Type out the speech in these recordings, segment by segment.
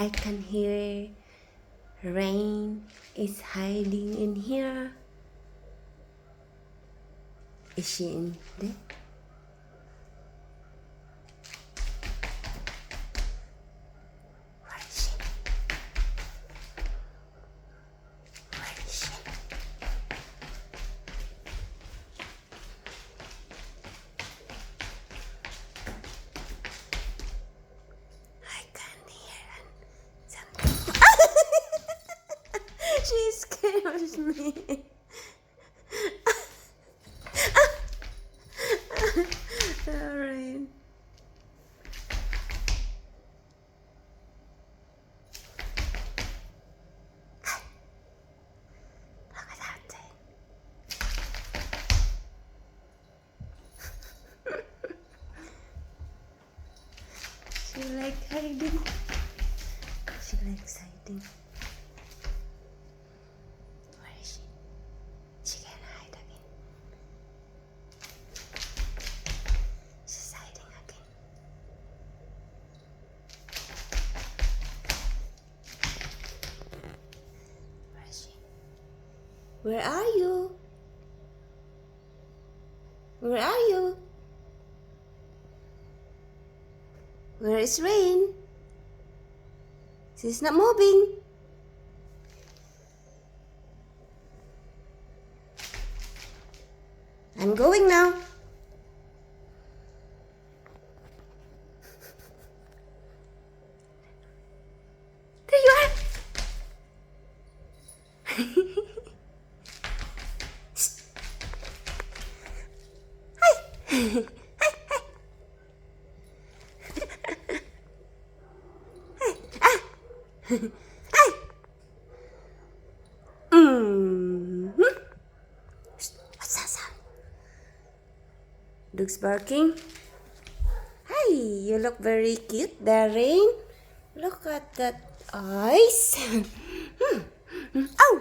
I can hear rain is hiding in here. Is she in there? Where is she? Where is she? I can hear something. She scares me. Alright. Look at that thing. She like hiding. She likes hiding. Where is she? She can hide again. She's hiding again. Where is she? Where are you? Where are you? Where is Rain? She's not moving. I'm going now. There you are. Hi. Hi. Hi. What's that sound? Dog's barking. Hi, you look very cute, Darren. Look at that eyes. Ow!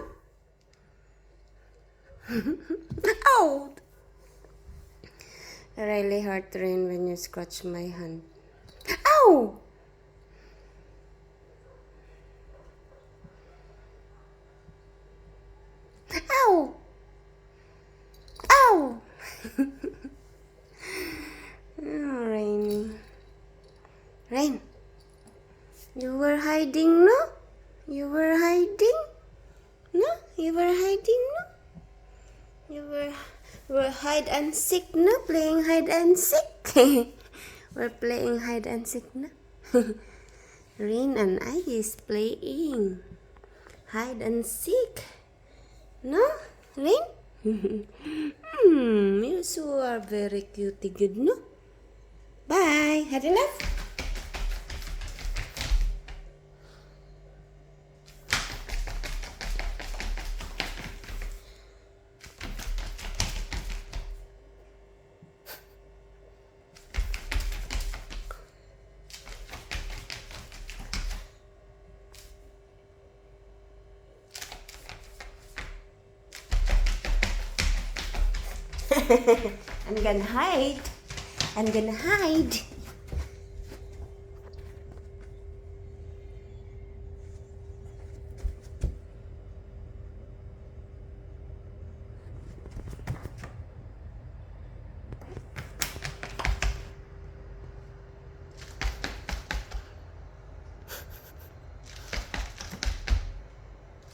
Ow! Really hurt, Rain, when you scratch my hand. Ow! Ow! Ow! Oh, Rain. Rain. You were hiding, no? You were hiding? No? You were hiding, no? You were hide and seek, no? Playing hide and seek. We're playing hide and seek, no? Rain and I is playing hide and seek. No? Rain? You two are very cute, good, no? Bye. Had enough? I'm gonna hide. I'm gonna hide.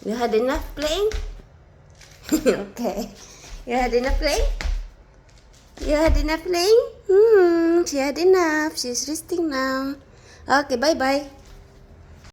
You had enough playing? Okay. You had enough playing? You had enough playing? She had enough. She's resting now. Okay, bye-bye.